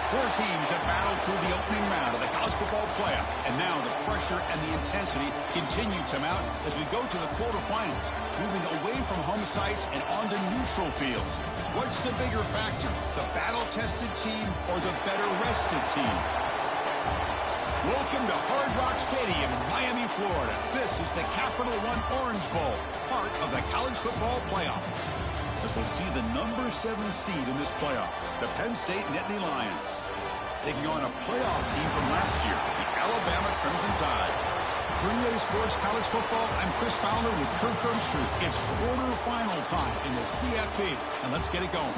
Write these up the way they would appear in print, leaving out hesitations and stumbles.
Four teams have battled through the opening round of the college football playoff, and now the pressure and the intensity continue to mount as we go to the quarterfinals, moving away from home sites and onto neutral fields. What's the bigger factor, the battle-tested team or the better-rested team? Welcome to Hard Rock Stadium in Miami, Florida. This is the Capital One Orange Bowl, part of the college football playoff. As we'll see the number 7 seed in this playoff, the Penn State Nittany Lions, taking on a playoff team from last year, the Alabama Crimson Tide. For EA Sports College Football, I'm Chris Fowler with Kirk Herbstreit. It's quarterfinal time in the CFP, and let's get it going.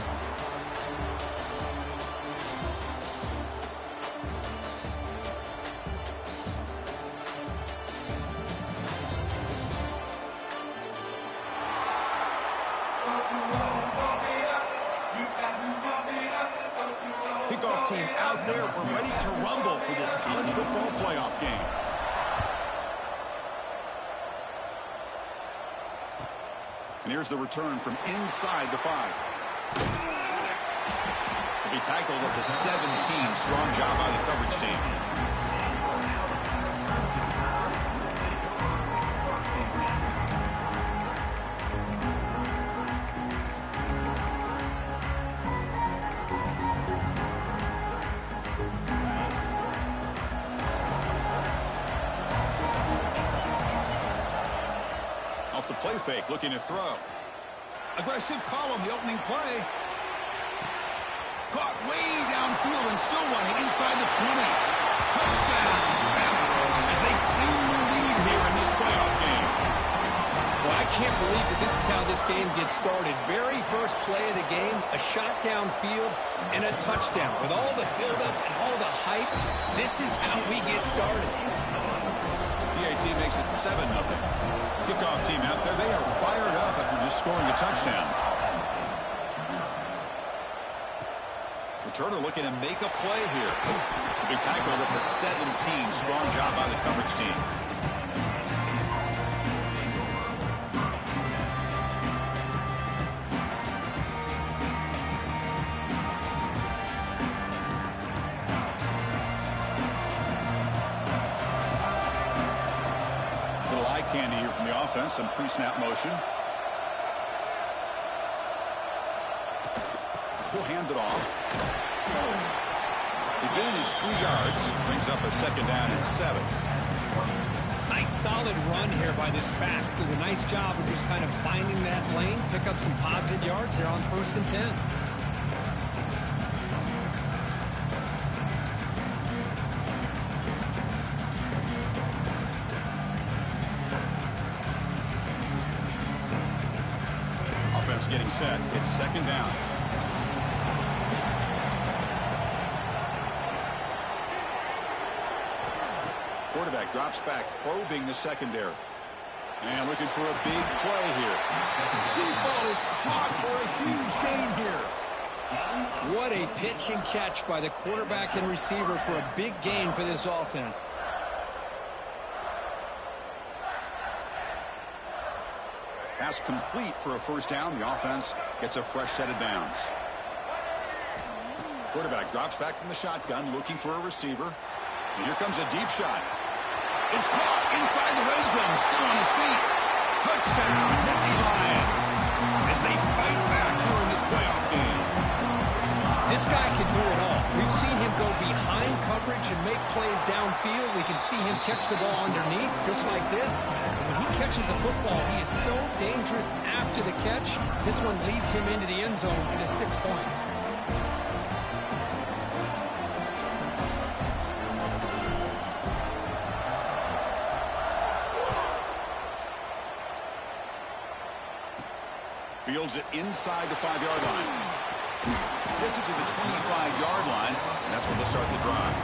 Kickoff team out there. We're ready to rumble for this college football playoff game. And here's the return from inside the 5. He tackled at the 17. Strong job by the coverage team. The play fake, looking to throw. Aggressive call on the opening play. Caught way downfield and still running inside the 20. Touchdown, Bama, as they claim the lead here in this playoff game. Well, I can't believe that this is how this game gets started. Very first play of the game, a shot downfield and a touchdown. With all the buildup and all the hype, this is how we get started. PAT makes it 7-0. Kickoff team out there. They are fired up after just scoring a touchdown. Returner looking to make a play here. He tackled at the 17. Strong job by the coverage team. Candy here from the offense, some pre-snap motion. He'll hand it off. The gain is 3 yards, brings up a 2nd down and 7. Nice solid run here by this back. Did a nice job of just kind of finding that lane, pick up some positive yards there on 1st and 10. Getting set. It's 2nd down. Quarterback drops back, probing the secondary. And looking for a big play here. Deep ball is caught for a huge gain here. What a pitch and catch by the quarterback and receiver for a big gain for this offense. Pass complete for a 1st down. The offense gets a fresh set of downs. Quarterback drops back from the shotgun, looking for a receiver. And here comes a deep shot. It's caught inside the red zone, still on his feet. Touchdown, Nittany Lions, as they fight back here in this playoff game. This guy can do it all. We've seen him go behind coverage and make plays downfield. We can see him catch the ball underneath, just like this. When he catches a football, he is so dangerous after the catch. This one leads him into the end zone for the 6 points. Fields it inside the 5-yard line. Gets it to the 25-yard line, and that's where they'll start the drive.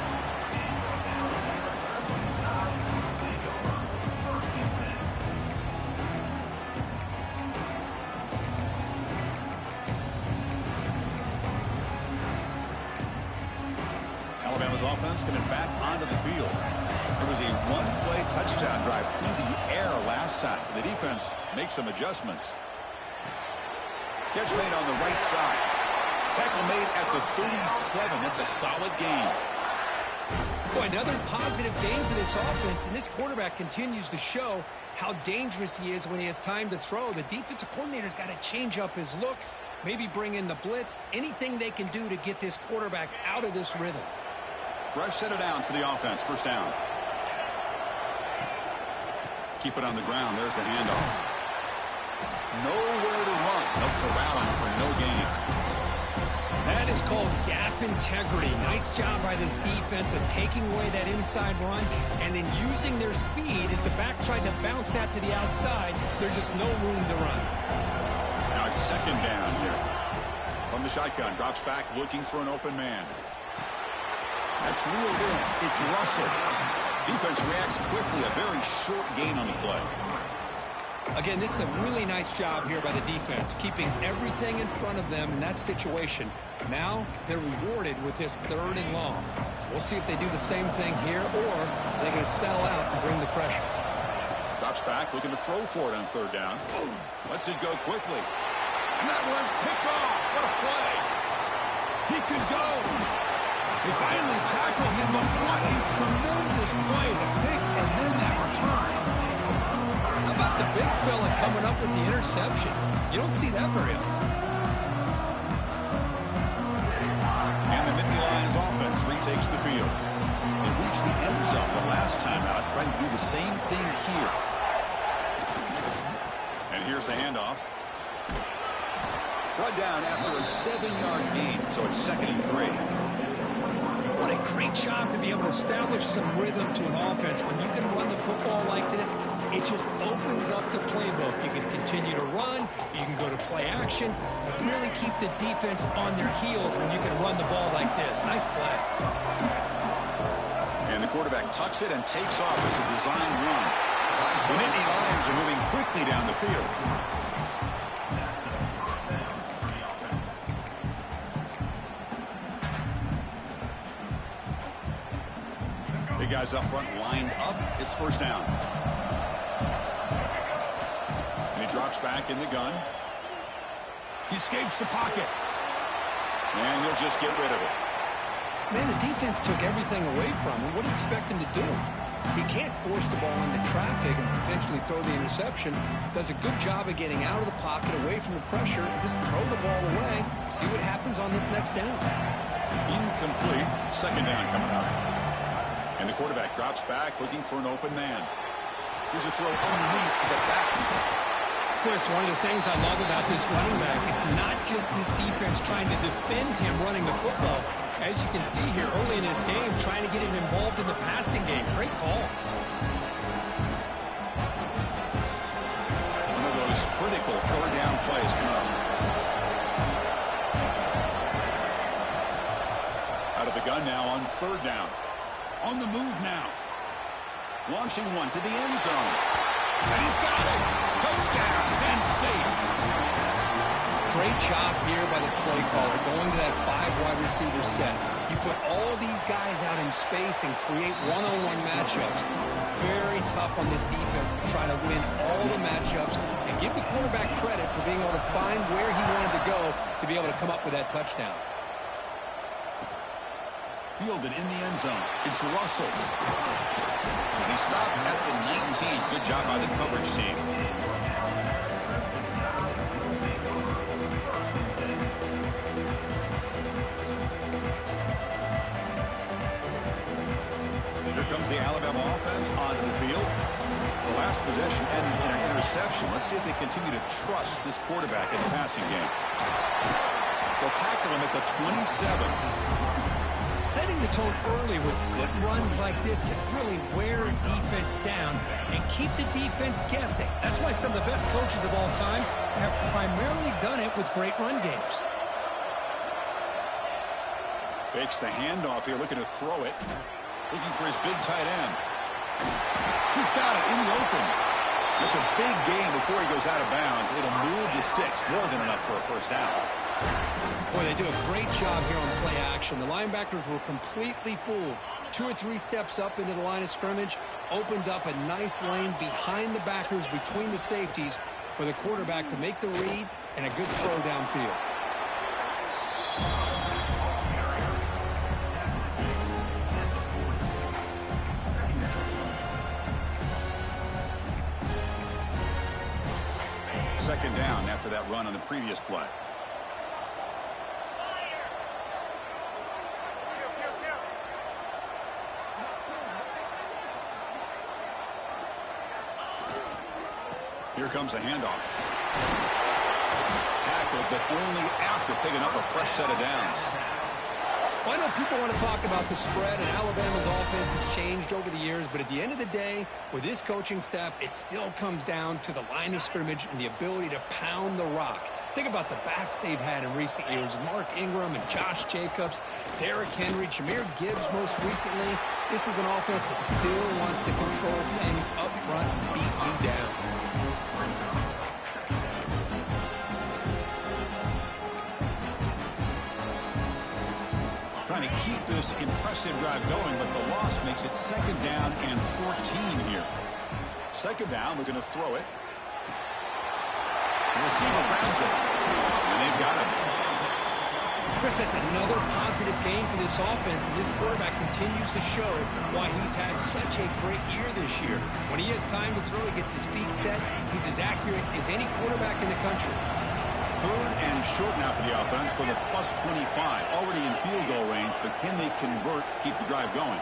Alabama's offense coming back onto the field. There was a one-play touchdown drive through the air last time. The defense makes some adjustments. Catch made on the right side. Tackle made at the 37. That's a solid gain. Boy, another positive gain for this offense, and this quarterback continues to show how dangerous he is when he has time to throw. The defensive coordinator's got to change up his looks, maybe bring in the blitz, anything they can do to get this quarterback out of this rhythm. Fresh set of downs for the offense. First down. Keep it on the ground. There's the handoff. Nowhere to run. No corralling for no gain. That is called gap integrity. Nice job by this defense of taking away that inside run and then using their speed as the back tried to bounce that to the outside. There's just no room to run. Now it's second down here. From the shotgun, drops back looking for an open man. That's reeled in. It's Russell. Defense reacts quickly. A very short gain on the play. Again, this is a really nice job here by the defense, keeping everything in front of them in that situation. Now they're rewarded with this 3rd and long. We'll see if they do the same thing here, or they're going to settle out and bring the pressure. Drops back, looking to throw for it on 3rd down. Lets it go quickly. And that one's picked off. What a play. He could go. They finally tackle him, but what a tremendous play. The pick and then that return. How about the big fella coming up with the interception? You don't see that very often. And the Nittany Lions offense retakes the field. They reached the end zone the last time out, trying to do the same thing here. And here's the handoff. Brought down after a 7-yard gain, so it's 2nd and 3. What a great job to be able to establish some rhythm to an offense. When you can run the football like this, it just opens up the playbook. You can continue to run, you can go to play action, and really keep the defense on their heels when you can run the ball like this. Nice play. And the quarterback tucks it and takes off as a design run. The Nittany Lions are moving quickly down the field. Big guys up front lined up. It's first down. And he drops back in the gun. He escapes the pocket. And he'll just get rid of it. Man, the defense took everything away from him. What do you expect him to do? He can't force the ball into traffic and potentially throw the interception. Does a good job of getting out of the pocket, away from the pressure. Just throw the ball away. See what happens on this next down. Incomplete. Second down coming up. And the quarterback drops back, looking for an open man. Here's a throw underneath to the back. Chris, one of the things I love about this running back, it's not just this defense trying to defend him running the football. As you can see here early in this game, trying to get him involved in the passing game. Great call. One of those critical 3rd down plays come up. Out of the gun now on 3rd down. On the move now. Launching one to the end zone. And he's got it. Touchdown, Penn State. Great job here by the play caller, going to that 5 wide receiver set. You put all these guys out in space and create one-on-one matchups. It's very tough on this defense to try to win all the matchups and give the quarterback credit for being able to find where he wanted to go to be able to come up with that touchdown. Fielded in the end zone. It's Russell. And he stopped at the 19. Good job by the coverage team. Here comes the Alabama offense onto the field. The last possession ended in an interception. Let's see if they continue to trust this quarterback in the passing game. They'll tackle him at the 27. Setting the tone early with good runs like this can really wear a defense down and keep the defense guessing. That's why some of the best coaches of all time have primarily done it with great run games. Fakes the handoff here, looking to throw it. Looking for his big tight end. He's got it in the open. That's a big gain before he goes out of bounds. It'll move the sticks, more than enough for a first down. Boy, they do a great job here on play action. The linebackers were completely fooled. 2 or 3 steps up into the line of scrimmage, opened up a nice lane behind the backers, between the safeties, for the quarterback to make the read and a good throw downfield. Second down after that run on the previous play. Here comes a handoff. Tackled, but only after picking up a fresh set of downs. Well, I know people want to talk about the spread, and Alabama's offense has changed over the years, but at the end of the day, with this coaching staff, it still comes down to the line of scrimmage and the ability to pound the rock. Think about the backs they've had in recent years. Mark Ingram and Josh Jacobs, Derrick Henry, Jahmyr Gibbs most recently. This is an offense that still wants to control things up front and beat you down. Trying to keep this impressive drive going, but the loss makes it second down and 14 here. Second down, we're going to throw it. The receiver grabs it, and they've got him. Chris, that's another positive game for this offense, and this quarterback continues to show why he's had such a great year this year. When he has time to throw, he gets his feet set. He's as accurate as any quarterback in the country. Third and short now for the offense for the plus 25. Already in field goal range, but can they convert, keep the drive going?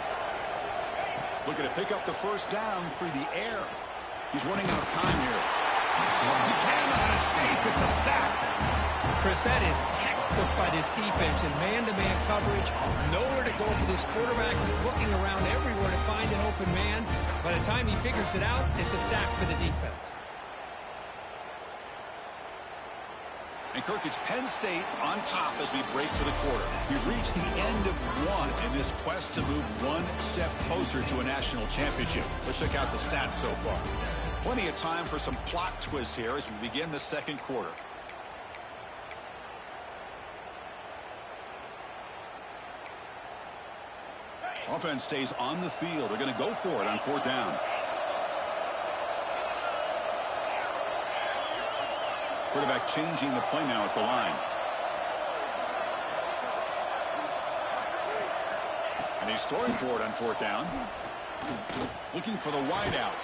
Looking to pick up the first down through the air. He's running out of time here. He cannot escape. It's a sack. Chris, that is textbook by this defense in man-to-man coverage. Nowhere to go for this quarterback. He's looking around everywhere to find an open man. By the time he figures it out, it's a sack for the defense. And Kirk, it's Penn State on top as we break for the quarter. We've reached the end of one in this quest to move one step closer to a national championship. Let's check out the stats so far. Plenty of time for some plot twists here as we begin the second quarter. Offense stays on the field. They're going to go for it on fourth down. Quarterback changing the play now at the line. And he's throwing for it on fourth down. Looking for the wideout.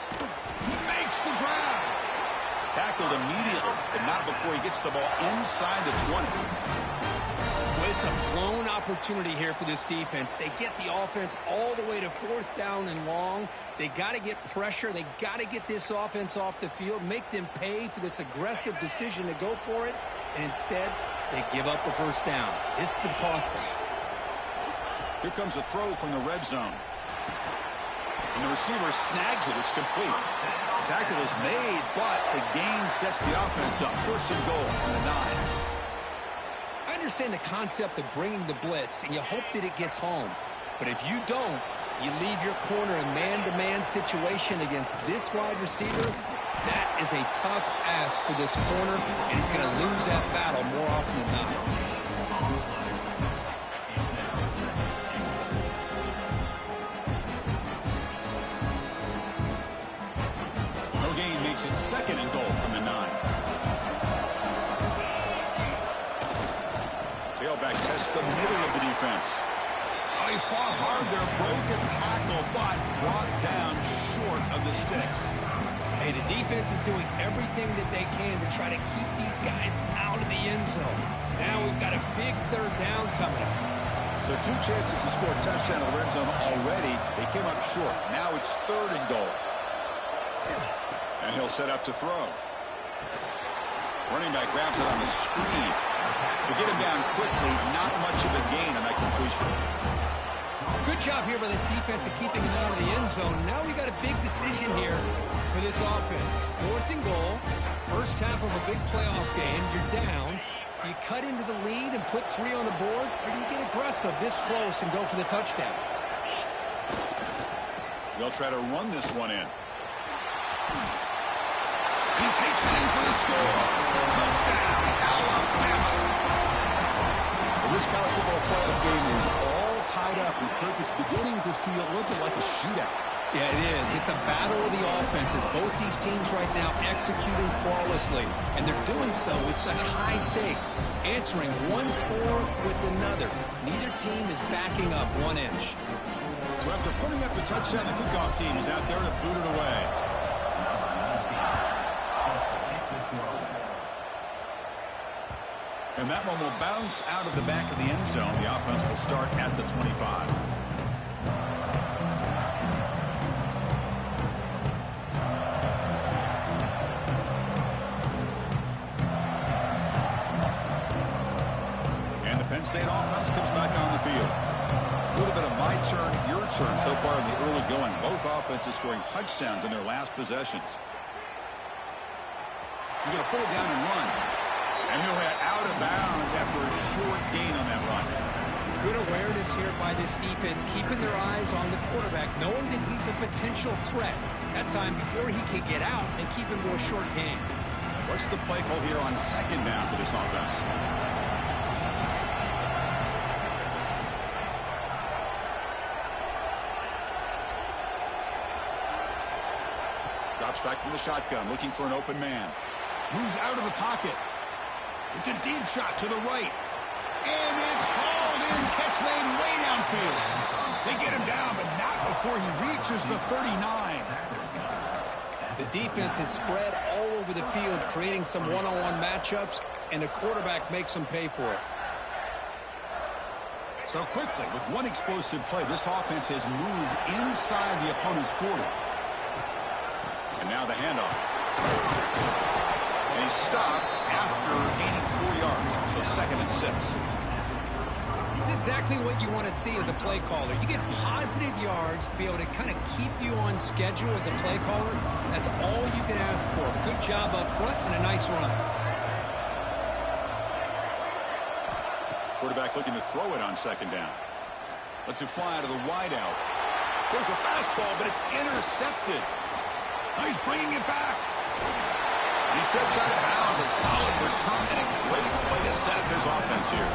He makes the grab. Tackled immediately, but not before he gets the ball inside the 20. Well, it's a blown opportunity here for this defense. They get the offense all the way to fourth down and long. They got to get pressure. They got to get this offense off the field, make them pay for this aggressive decision to go for it, and instead they give up a first down. This could cost them. Here comes a throw from the red zone. And the receiver snags it. It's complete. The tackle is made, but the gain sets the offense up. First and goal from the 9. I understand the concept of bringing the blitz, and you hope that it gets home. But if you don't, you leave your corner in man-to-man situation against this wide receiver. That is a tough ask for this corner, and he's going to lose that battle more often than not. No gain makes it second and goal from the 9. Tailback tests the middle of the defense. He fought hard there, broke a tackle, but brought down short of the sticks. Hey, the defense is doing everything that they can to try to keep these guys out of the end zone. Now we've got a big third down coming up. So 2 chances to score a touchdown in the red zone already. They came up short. Now it's third and goal. And he'll set up to throw. Running back grabs it on the screen. To get him down quickly, not much of a gain on that completion. Good job here by this defense of keeping him out of the end zone. Now we got a big decision here for this offense. Fourth and goal. First half of a big playoff game. You're down. Do you cut into the lead and put 3 on the board? Or do you get aggressive this close and go for the touchdown? They'll try to run this one in. He takes it in for the score. Touchdown, Alabama. Well, this college football playoff game is all tied up, and Kirk, it's beginning to feel a little bit like a shootout. Yeah, it is. It's a battle of the offenses. Both these teams right now executing flawlessly, and they're doing so with such high stakes, answering one score with another. Neither team is backing up 1 inch. So after putting up the touchdown, the kickoff team is out there to boot it away. And that one will bounce out of the back of the end zone. The offense will start at the 25. And the Penn State offense comes back on the field. A little bit of my turn, your turn so far in the early going. Both offenses scoring touchdowns in their last possessions. He's going to pull it down and run. And he'll head out of bounds after a short gain on that run. Good awareness here by this defense, keeping their eyes on the quarterback, knowing that he's a potential threat. That time before he can get out, they keep him to a short gain. What's the play call here on second down for this offense? Drops back from the shotgun, looking for an open man. Moves out of the pocket. It's a deep shot to the right. And it's hauled in. Catch made way downfield. They get him down, but not before he reaches the 39. The defense is spread all over the field, creating some one-on-one matchups, and the quarterback makes them pay for it. So quickly, with one explosive play, this offense has moved inside the opponent's 40. And now the handoff. And he's stopped after gaining 4 yards. So 2nd and 6. It's exactly what you want to see as a play caller. You get positive yards to be able to kind of keep you on schedule as a play caller. That's all you can ask for. Good job up front and a nice run. Quarterback looking to throw it on 2nd down. Lets it fly out of the wideout. There's a fastball, but it's intercepted. Now he's bringing it back. He steps out of bounds. A solid return and a great way to set up his offense here.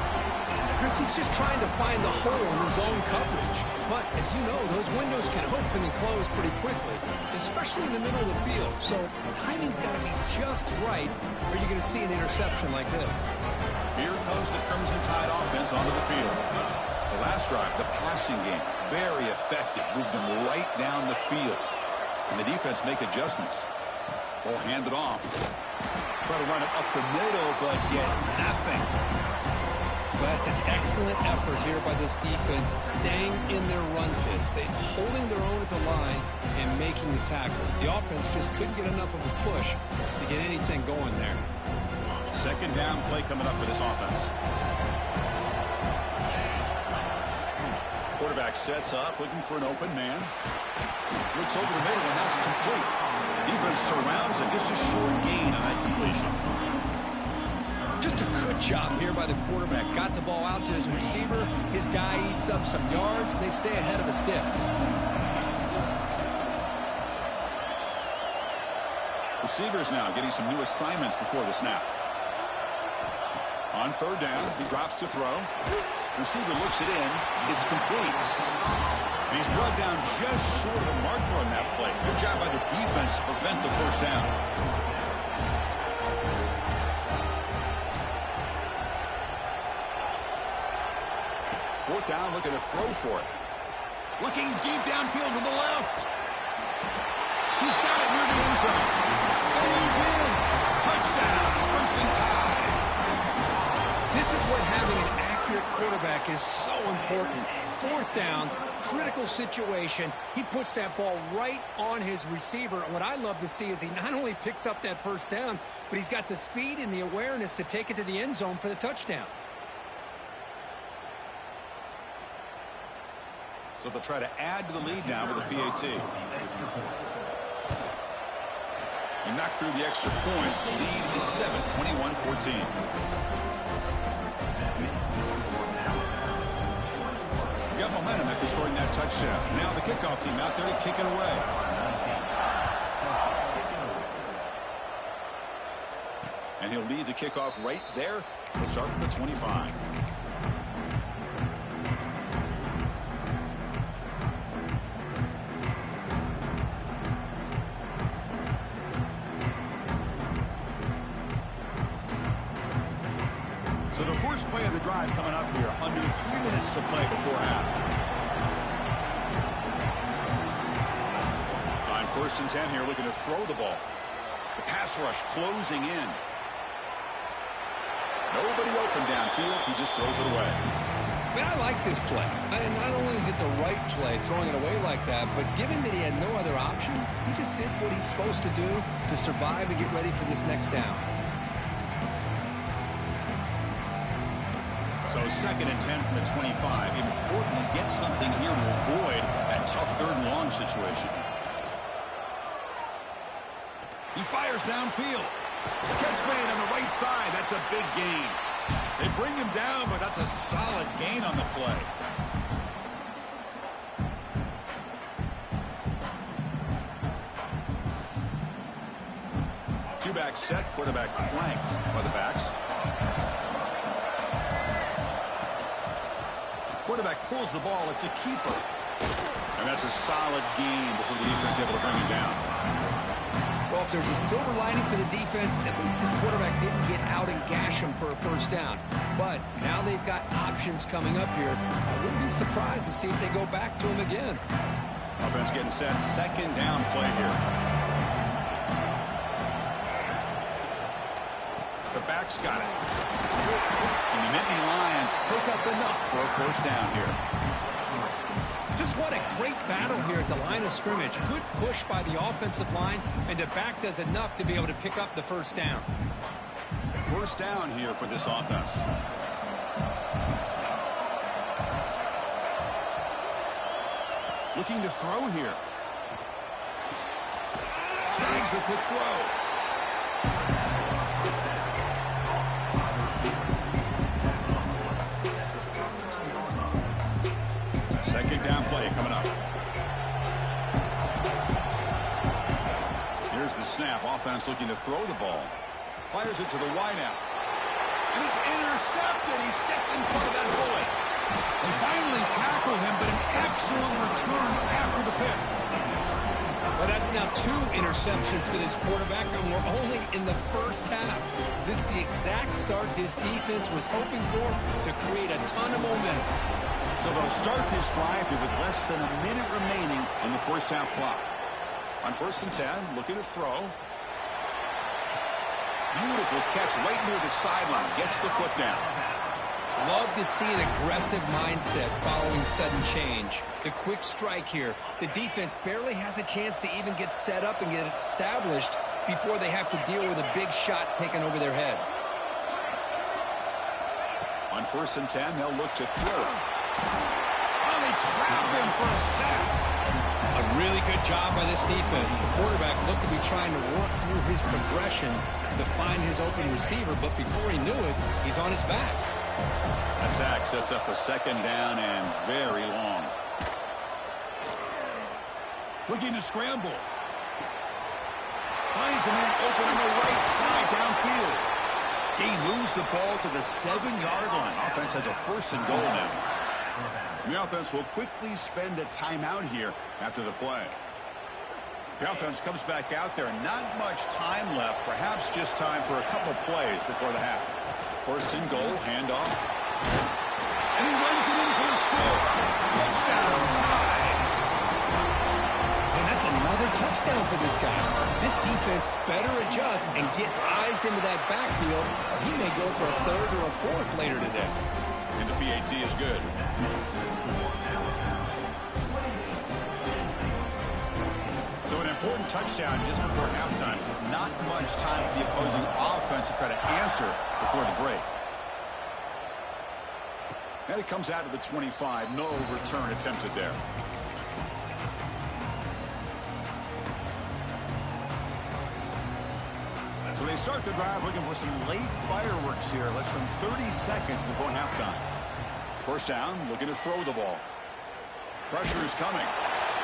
Chris, he's just trying to find the hole in the zone coverage. But, as you know, those windows can open and close pretty quickly, especially in the middle of the field. So, the timing's got to be just right, or you're going to see an interception like this. Here comes the Crimson Tide offense onto the field. The last drive, the passing game, very effective. Moved them right down the field. And the defense make adjustments. Ball handed off. Try to run it up the middle, but get nothing. That's an excellent effort here by this defense, staying in their run phase. They're holding their own at the line and making the tackle. The offense just couldn't get enough of a push to get anything going there. 2nd down play coming up for this offense. Quarterback sets up, looking for an open man. Looks over the middle, and that's complete. Defense surrounds it. Just a short gain on that completion. Just a good job here by the quarterback. Got the ball out to his receiver. His guy eats up some yards. They stay ahead of the sticks. Receivers now getting some new assignments before the snap. On 3rd down, he drops to throw. Receiver looks it in. It's complete. And he's brought down just short of a marker on that play. Good job by the defense to prevent the 1st down. Fourth down, looking to throw for it. Looking deep downfield to the left. He's got it near the end zone. And he's in. Touchdown, Crimson Tide. This is what having an accurate quarterback is so important. 4th down, critical situation. He puts that ball right on his receiver. And what I love to see is he not only picks up that 1st down, but he's got the speed and the awareness to take it to the end zone for the touchdown. So they'll try to add to the lead now with a PAT. And knocked through the extra point. The lead is 7, 21-14. Got momentum after scoring that touchdown. Now the kickoff team out there to kick it away. And he'll lead the kickoff right there. He'll start from the 25. So the first play of the drive coming up here, under 3 minutes to play before half. On 1st and 10 here, looking to throw the ball. The pass rush closing in. Nobody open downfield. He just throws it away. Man, I like this play. And not only is it the right play, throwing it away like that, but given that he had no other option, he just did what he's supposed to do to survive and get ready for this next down. So 2nd and 10 from the 25. Important to get something here to avoid that tough 3rd and long situation. He fires downfield. Catch made on the right side. That's a big gain. They bring him down, but that's a solid gain on the play. Two-back set, quarterback flanked by the backs. Quarterback pulls the ball. It's a keeper. And that's a solid gain before the defense is able to bring him down. Well, if there's a silver lining for the defense, at least this quarterback didn't get out and gash him for a first down. But now they've got options coming up here. I wouldn't be surprised to see if they go back to him again. Offense getting set. 2nd down play here. The backs got it. And the Nittany Lions pick up enough for a first down here. Just what a great battle here at the line of scrimmage. Good push by the offensive line, and the back does enough to be able to pick up the first down. First down here for this offense. Looking to throw here. Snags the quick throw. Second down play coming up. Here's the snap. Offense looking to throw the ball. Fires it to the wideout. And it's intercepted. He stepped in front of that bullet. They finally tackle him, but an excellent return after the pick. Well, that's now 2 interceptions for this quarterback, and we're only in the first half. This is the exact start this defense was hoping for to create a ton of momentum. So they'll start this drive here with less than a minute remaining in the first half clock. On 1st and 10, looking to throw. Beautiful catch right near the sideline. Gets the foot down. Love to see an aggressive mindset following sudden change. The quick strike here. The defense barely has a chance to even get set up and get established before they have to deal with a big shot taken over their head. On 1st and 10, they'll look to throw. Oh, they trap him for a sack. A really good job by this defense. The quarterback looked to be trying to work through his progressions to find his open receiver, but before he knew it, he's on his back. A sack sets up a 2nd down and very long. Looking to scramble. Finds a man open on the right side downfield. He moves the ball to the 7-yard line. Offense has a 1st and goal now. The offense will quickly spend a timeout here after the play. The offense comes back out there. Not much time left. Perhaps just time for a couple plays before the half. 1st and goal, handoff. And he runs it in for the score. Touchdown, tie. And that's another touchdown for this guy. This defense better adjust and get eyes into that backfield, or he may go for a 3rd or a 4th later today. And the PAT is good. So an important touchdown just before halftime. Not much time for the opposing offense to try to answer before the break. And it comes out to the 25. No return attempted there. So they start the drive looking for some late fireworks here. Less than 30 seconds before halftime. First down, looking to throw the ball. Pressure is coming.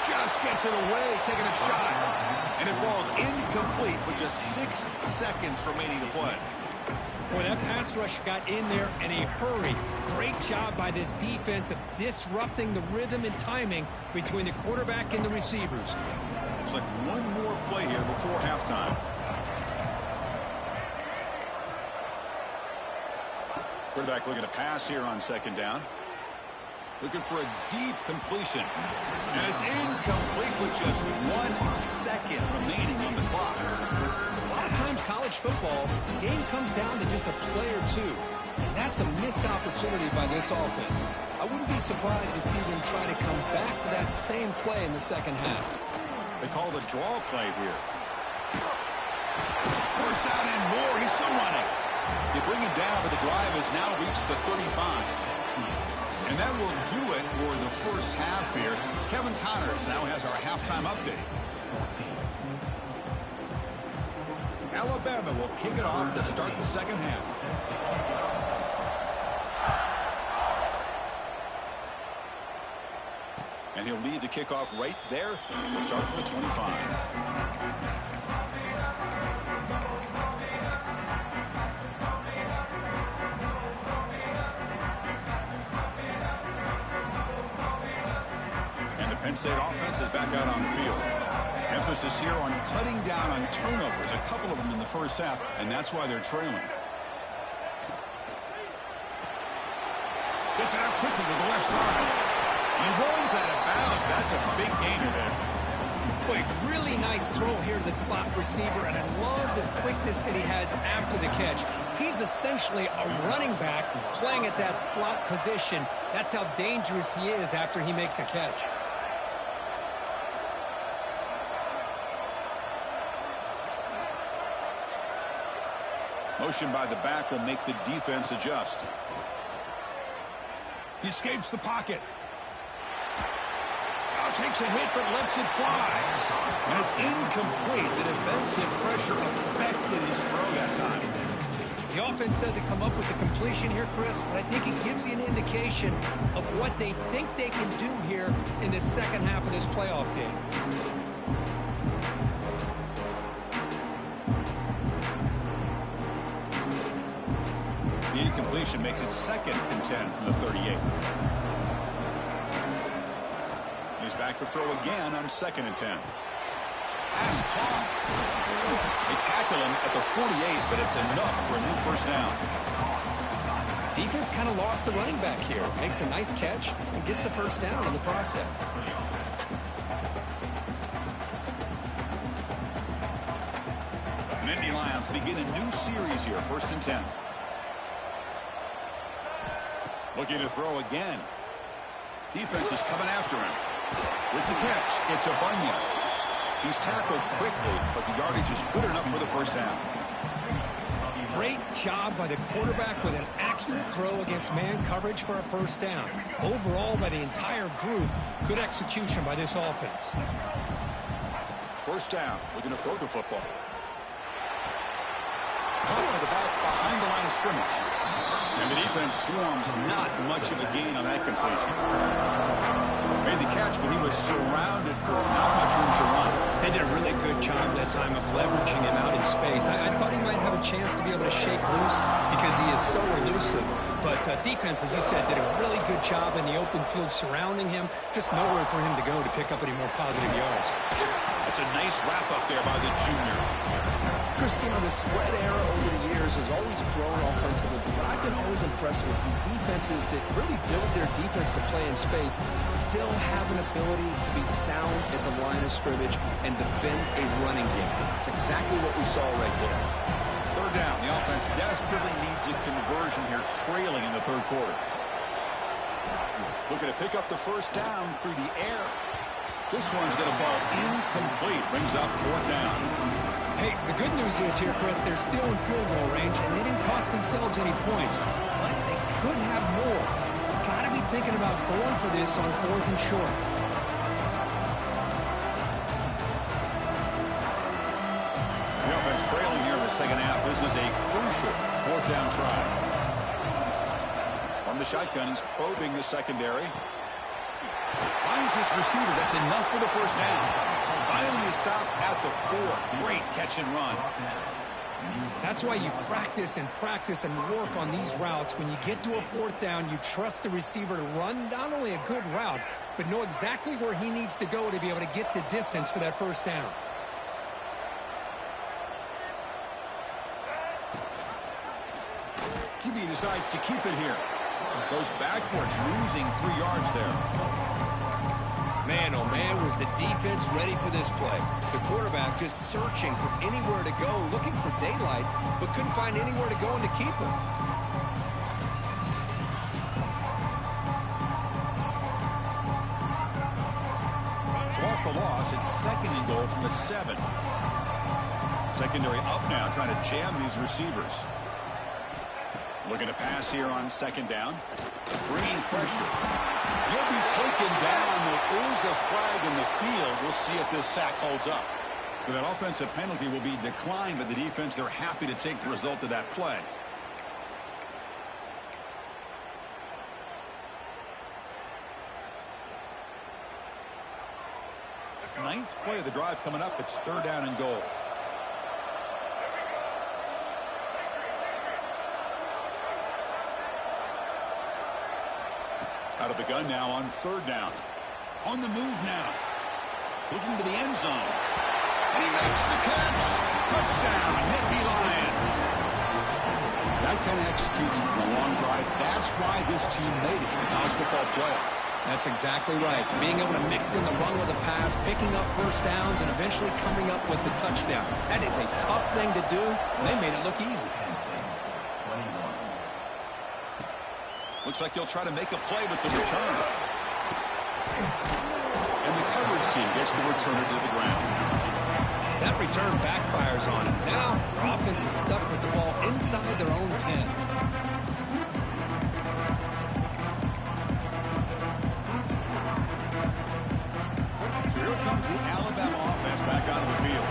Just gets it away, taking a shot. And it falls incomplete with just 6 seconds remaining to play. Boy, that pass rush got in there in a hurry. Great job by this defense of disrupting the rhythm and timing between the quarterback and the receivers. Looks like one more play here before halftime. Quarterback looking to pass here on 2nd down. Looking for a deep completion. And it's incomplete with just 1 second remaining on the clock. A lot of times college football, the game comes down to just a play or two. And that's a missed opportunity by this offense. I wouldn't be surprised to see them try to come back to that same play in the second half. They call the draw play here. First down and more. He's still running. They bring him down, but the drive has now reached the 35. And that will do it for the first half here. Kevin Connors now has our halftime update. Alabama will kick it off to start the second half. And he'll lead the kickoff right there to start with the 25. And the Penn State offense is back out on the field. Emphasis here on cutting down on turnovers, a couple of them in the first half, and that's why they're trailing. Gets it out quickly to the left side. He rolls out of bounds. That's a big gainer there. Boy, really nice throw here to the slot receiver, and I love the quickness that he has after the catch. He's essentially a running back playing at that slot position. That's how dangerous he is after he makes a catch. Motion by the back will make the defense adjust. He escapes the pocket. Now takes a hit but lets it fly. And it's incomplete. The defensive pressure affected his throw that time. The offense doesn't come up with the completion here, Chris, but I think it gives you an indication of what they think they can do here in the second half of this playoff game. The incompletion makes it 2nd and 10 from the 38. He's back to throw again on 2nd and 10. Pass caught. They tackle him at the 48, but it's enough for a new first down. Defense kind of lost a running back here. Makes a nice catch and gets the first down in the process. Nittany Lions begin a new series here, 1st and 10. Looking to throw again. Defense is coming after him. With the catch, it's a Bunyan. He's tackled quickly, but the yardage is good enough for the first down. Great job by the quarterback with an accurate throw against man coverage for a first down. Overall, by the entire group, good execution by this offense. First down. We're going to throw the football. Caught to the back behind the line of scrimmage. And the defense swarms not much of a gain on that completion. Made the catch, but he was surrounded for not much room to run. They did a really good job that time of leveraging him out in space. I thought he might have a chance to be able to shake loose because he is so elusive. But defense, as you said, did a really good job in the open field surrounding him. Just nowhere for him to go to pick up any more positive yards. That's a nice wrap-up there by the junior. Chris, the spread era over the years has always grown offensively, but I've been always impressed with defenses that really build their defense to play in space, still have an ability to be sound at the line of scrimmage and defend a running game. It's exactly what we saw right there. Third down. The offense desperately needs a conversion here, trailing in the third quarter. Looking to pick up the first down through the air. This one's going to fall incomplete. Brings up 4th down. Hey, the good news is here, Chris, they're still in field goal range, and they didn't cost themselves any points. But they could have more. You've got to be thinking about going for this on 4th and short. The offense trailing here in the second half. This is a crucial 4th down try. From the shotgun, he's probing the secondary. Finds his receiver. That's enough for the first down. Finally a stop at the 4. Great catch and run. That's why you practice and work on these routes. When you get to a 4th down, you trust the receiver to run not only a good route, but know exactly where he needs to go to be able to get the distance for that first down. QB decides to keep it here. Goes backwards, losing 3 yards there. Man, oh man, was the defense ready for this play. The quarterback just searching for anywhere to go, looking for daylight, but couldn't find anywhere to go and to keep him. So off the loss, it's 2nd and goal from the 7. Secondary up now, trying to jam these receivers. Looking to pass here on 2nd down. Bringing pressure. He'll be taken down. There is a flag in the field. We'll see if this sack holds up. So that offensive penalty will be declined by the defense. They're happy to take the result of that play. Ninth play of the drive coming up. It's 3rd down and goal. Out of the gun now on 3rd down. On the move now. Looking to the end zone. And he makes the catch. Touchdown, Nittany Lions. That kind of execution on a long drive, that's why this team made it to the college football playoff. That's exactly right. Being able to mix in the run with the pass, picking up first downs, and eventually coming up with the touchdown. That is a tough thing to do, and they made it look easy. Looks like he'll try to make a play with the return. And the coverage team gets the returner to the ground. That return backfires on him. Now, their offense is stuck with the ball inside their own 10. So here comes the Alabama offense back onto the field.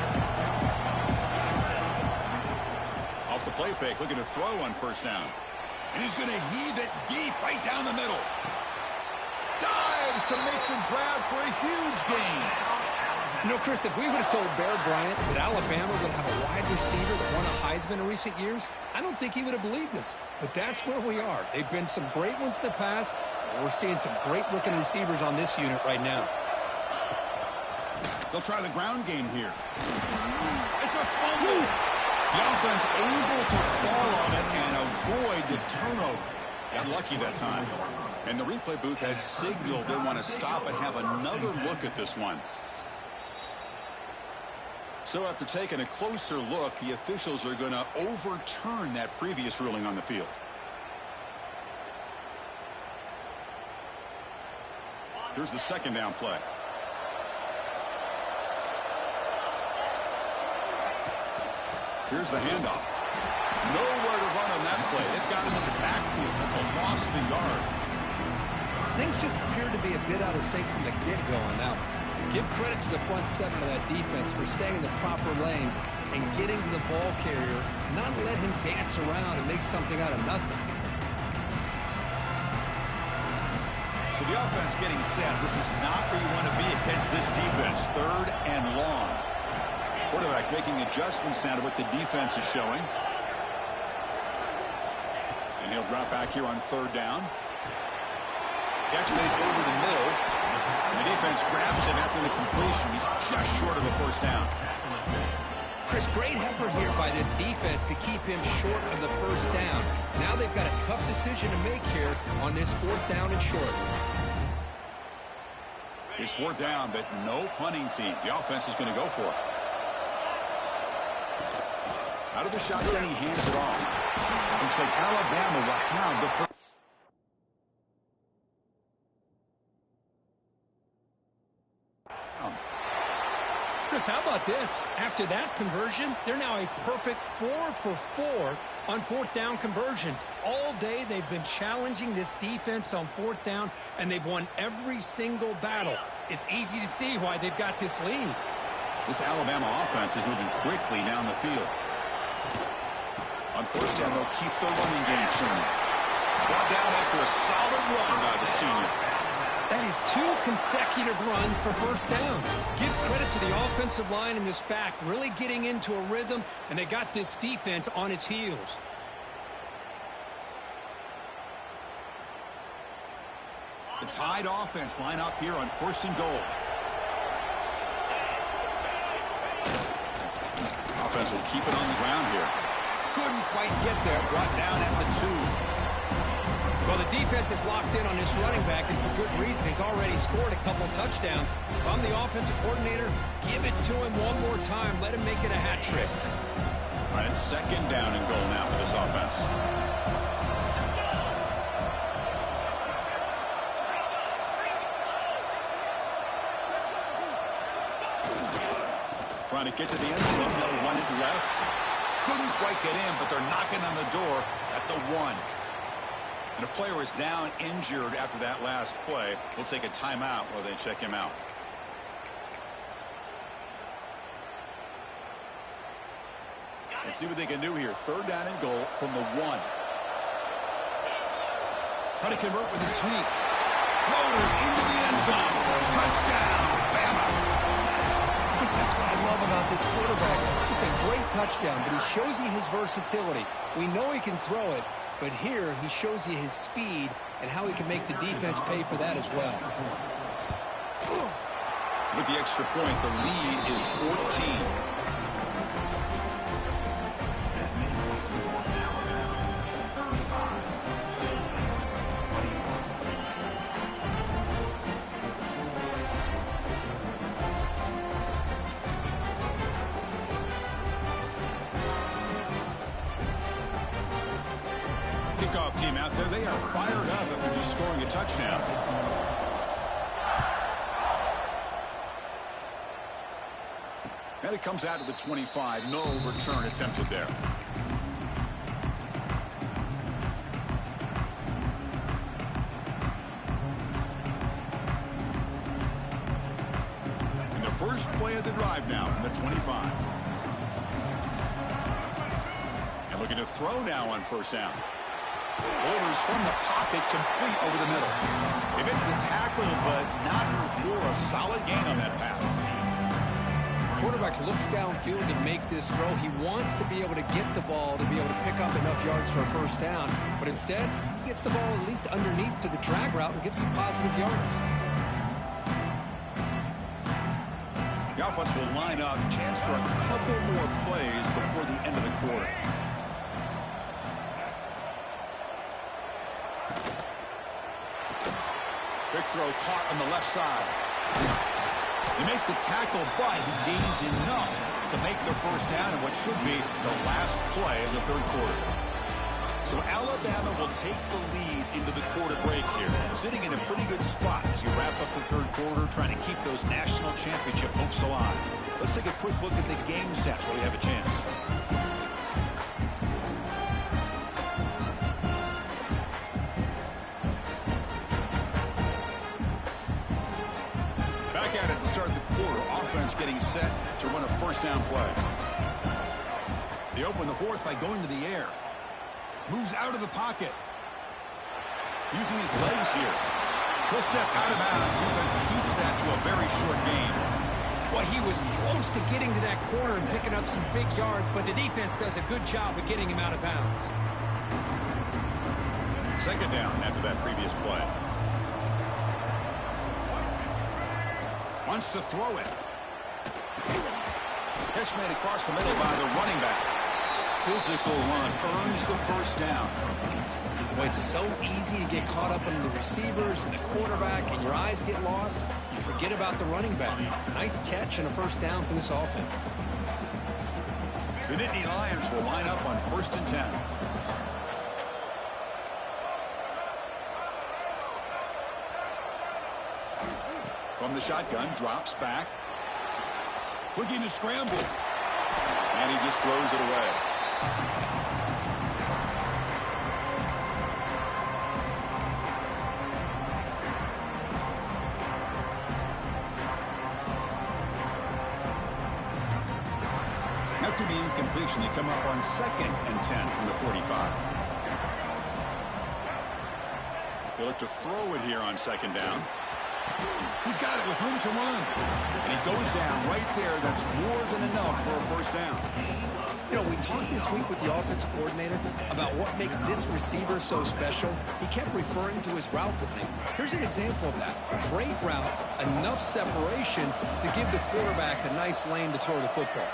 Off the play fake, looking to throw on 1st down. And he's going to heave it deep right down the middle. Dives to make the grab for a huge gain. You know, Chris, if we would have told Bear Bryant that Alabama would have a wide receiver that won a Heisman in recent years, I don't think he would have believed us. But that's where we are. They've been some great ones in the past, and we're seeing some great-looking receivers on this unit right now. They'll try the ground game here. It's a fumble. The offense able to fall on it and avoid the turnover. Got lucky that time. And the replay booth has signaled they want to stop and have another look at this one. So after taking a closer look, the officials are going to overturn that previous ruling on the field. Here's the 2nd down play. Here's the handoff. Nowhere to run on that play. They've got him in the backfield. That's a loss of the yard. Things just appeared to be a bit out of sync from the get-go on that one. Give credit to the front 7 of that defense for staying in the proper lanes and getting to the ball carrier, not let him dance around and make something out of nothing. So the offense getting set. This is not where you want to be against this defense. 3rd and long. Quarterback making adjustments now to what the defense is showing. And he'll drop back here on 3rd down. Catch made over the middle. And the defense grabs him after the completion. He's just short of a 1st down. Chris, great effort here by this defense to keep him short of the 1st down. Now they've got a tough decision to make here on this 4th down and short. It's 4th down, but no punting team. The offense is going to go for it. Out of the shotgun, he hands it off. Looks like Alabama will have the first. Chris, how about this? After that conversion, they're now a perfect 4 for 4 on 4th down conversions. All day they've been challenging this defense on 4th down, and they've won every single battle. It's easy to see why they've got this lead. This Alabama offense is moving quickly down the field. On 1st down, they'll keep the running game turning. Brought down after a solid run by the senior. That is 2 consecutive runs for 1st downs. Give credit to the offensive line in this back, really getting into a rhythm, and they got this defense on its heels. The Tide offense line up here on 1st and goal. Offense will keep it on the ground here. Couldn't quite get there. Brought down at the 2. Well, the defense is locked in on this running back, and for good reason. He's already scored a couple touchdowns. If I'm the offensive coordinator, give it to him one more time. Let him make it a hat trick. All right, it's second down and goal now for this offense. Trying to get to the end zone. They'll run it left. Couldn't quite get in, but they're knocking on the door at the 1. And a player is down injured after that last play. We'll take a timeout while they check him out. Let's see what they can do here. Third down and goal from the 1. How to convert with a sweep. Floaters into the end zone. Touchdown, Bama. That's what I love about this quarterback. It's a great touchdown, but he shows you his versatility. We know he can throw it, but here he shows you his speed and how he can make the defense pay for that as well. With the extra point, the lead is 14. Kickoff team out there. They are fired up after just scoring a touchdown. And it comes out of the 25. No return attempted there. And the first play of the drive now from the 25. And looking to throw now on first down. Orders from the pocket, complete over the middle. They make the tackle, but not for a solid gain on that pass. The quarterback looks downfield to make this throw. He wants to be able to get the ball to be able to pick up enough yards for a first down, but instead, he gets the ball at least underneath to the drag route and gets some positive yards. The offense will line up. Chance for a couple more plays before the end of the quarter. Big throw caught on the left side. They make the tackle, but he gains enough to make the first down in what should be the last play of the third quarter. So Alabama will take the lead into the quarter break here, sitting in a pretty good spot as you wrap up the third quarter, trying to keep those national championship hopes alive. Let's take a quick look at the game stats while we have a chance. At it to start the quarter. Offense getting set to run a first down play. They open the fourth by going to the air. Moves out of the pocket. Using his legs here. He'll step out of bounds. Defense keeps that to a very short gain. Well, he was close to getting to that corner and picking up some big yards, but the defense does a good job of getting him out of bounds. Second down after that previous play. Wants to throw it. Catch made across the middle by the running back. Physical run earns the first down. Well, it's so easy to get caught up in the receivers and the quarterback, and your eyes get lost. You forget about the running back. Nice catch and a first down for this offense. The Nittany Lions will line up on 1st and 10. From the shotgun, drops back. Looking to scramble. And he just throws it away. After the incompletion, they come up on 2nd and 10 from the 45. They look to throw it here on 2nd down. He's got it with room to run. And he goes down right there. That's more than enough for a first down. You know, we talked this week with the offensive coordinator about what makes this receiver so special. He kept referring to his route running. Here's an example of that. Great route, enough separation to give the quarterback a nice lane to throw the football.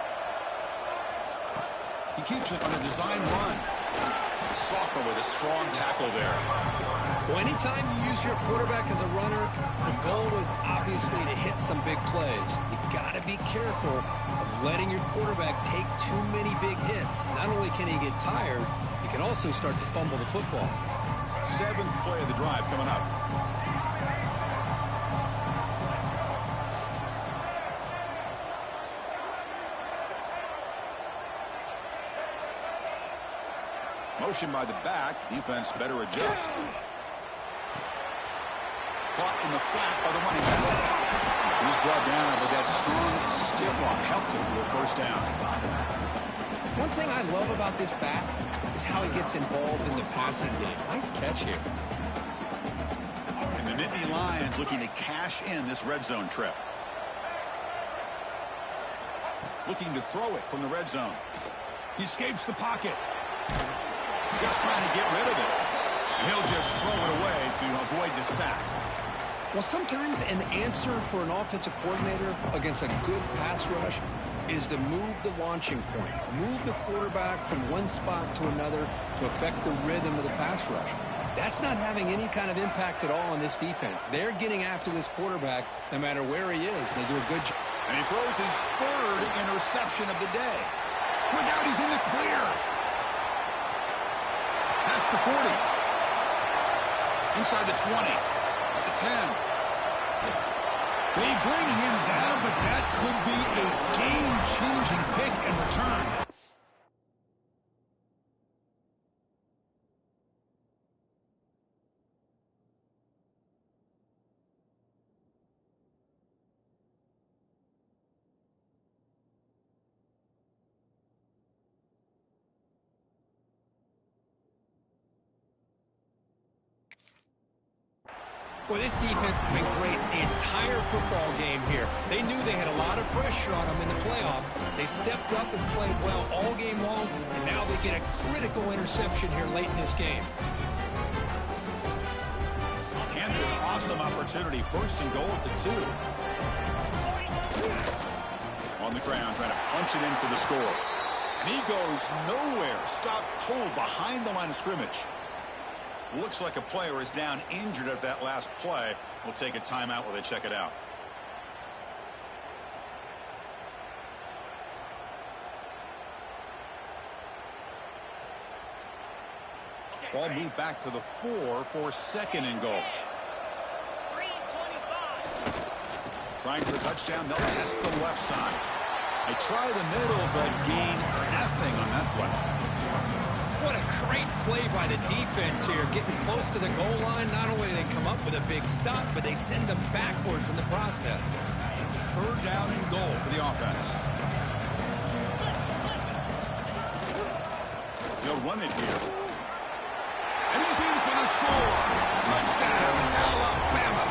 He keeps it on a design run. Soccer with a strong tackle there. Well, anytime you use your quarterback as a runner, the goal is obviously to hit some big plays. You got to be careful of letting your quarterback take too many big hits. Not only can he get tired, he can also start to fumble the football. 7th play of the drive coming up. Motion by the back. Defense better adjust. Caught in the flat by the running back. He's brought down, but that strong stiff arm helped him to a first down. One thing I love about this back is how he gets involved in the passing game. Nice catch here. And the Nittany Lions looking to cash in this red zone trip. Looking to throw it from the red zone. He escapes the pocket. Just trying to get rid of it. And he'll just throw it away to avoid the sack. Well, sometimes an answer for an offensive coordinator against a good pass rush is to move the launching point. Move the quarterback from one spot to another to affect the rhythm of the pass rush. That's not having any kind of impact at all on this defense. They're getting after this quarterback no matter where he is. They do a good job. And he throws his 3rd interception of the day. Look out, he's in the clear. That's the 40. Inside the 20. At the 10. They bring him down, but that could be a game-changing pick and return. Well, this defense has been great the entire football game here. They knew they had a lot of pressure on them in the playoff. They stepped up and played well all game long, and now they get a critical interception here late in this game. And an awesome opportunity. 1st and goal at the 2. On the ground, trying to punch it in for the score. And he goes nowhere. Stopped cold behind the line of scrimmage. Looks like a player is down injured at that last play. We'll take a timeout while they check it out. Ball moved back to the 4 for 2nd and goal. Trying for the touchdown. They'll test the left side. They try the middle, but gain nothing on that play. What a great play by the defense here. Getting close to the goal line, not only do they come up with a big stop, but they send them backwards in the process. 3rd down and goal for the offense. They'll run it here. And he's in for the score. Touchdown, Alabama.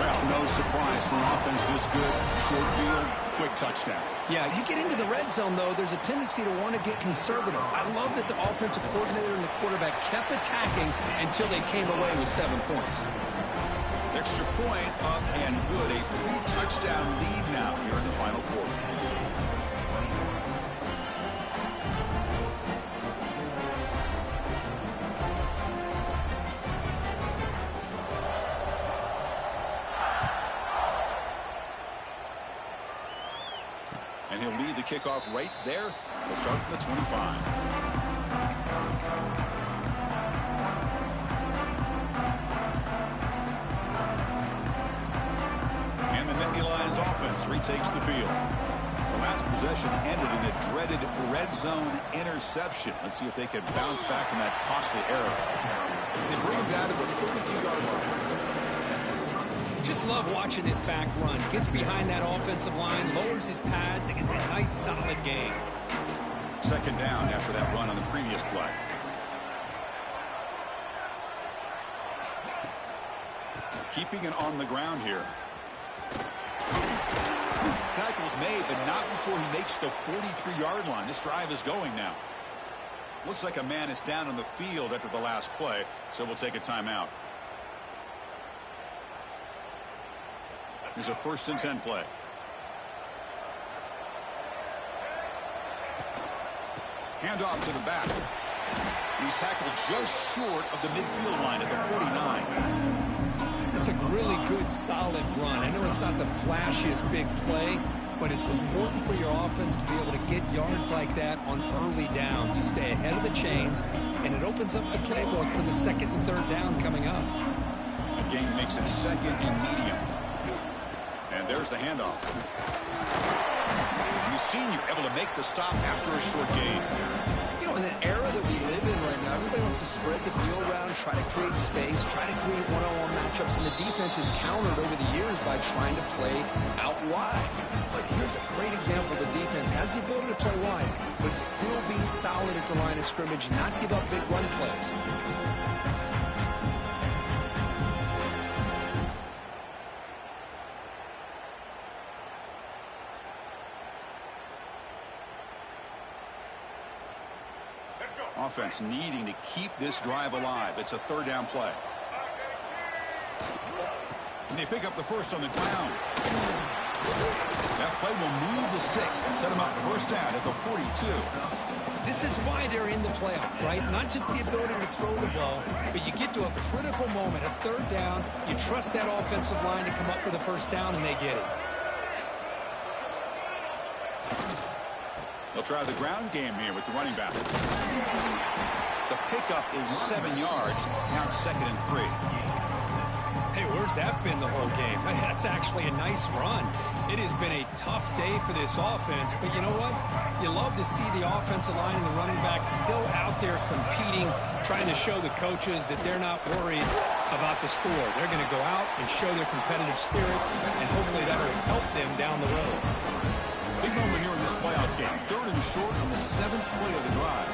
Well, no surprise for an offense this good. Short field, quick touchdown. Yeah, you get into the red zone, though, there's a tendency to want to get conservative. I love that the offensive coordinator and the quarterback kept attacking until they came away with 7 points. Extra point up and good. A 3-touchdown lead now here in the final quarter. And he'll lead the kickoff right there. We'll start from the 25. And the Nittany Lions offense retakes the field. The last possession ended in a dreaded red zone interception. Let's see if they can bounce back from that costly error. They bring him down to the 32-yard line. Just love watching this back run. Gets behind that offensive line, lowers his pads, and gets a nice, solid gain. 2nd down after that run on the previous play. Keeping it on the ground here. Tackle's made, but not before he makes the 43-yard line. This drive is going now. Looks like a man is down on the field after the last play, so we'll take a timeout. Here's a 1st and 10 play. Handoff to the back. He's tackled just short of the midfield line at the 49. It's a really good, solid run. I know it's not the flashiest big play, but it's important for your offense to be able to get yards like that on early downs. You stay ahead of the chains, and it opens up the playbook for the second and third down coming up. The game makes it second and medium. And there's the handoff. You've seen you're able to make the stop after a short gain. You know, in an era that we live in right now, everybody wants to spread the field around, try to create space, try to create one-on-one matchups, and the defense has countered over the years by trying to play out wide. But here's a great example. The defense has the ability to play wide, but still be solid at the line of scrimmage, not give up big run plays. Offense needing to keep this drive alive. It's a third down play. And they pick up the first on the ground. That play will move the sticks, set them up first down at the 42. This is why they're in the playoff, right? Not just the ability to throw the ball, but you get to a critical moment, a third down. You trust that offensive line to come up with a first down, and they get it. They'll try the ground game here with the running back. The pickup is 7 yards. Now it's second and 3. Hey, where's that been the whole game? That's actually a nice run. It has been a tough day for this offense, but you know what? You love to see the offensive line and the running back still out there competing, trying to show the coaches that they're not worried about the score. They're going to go out and show their competitive spirit, and hopefully that will help them down the road. Big moment here in this playoff game. Third and short on the 7th play of the drive.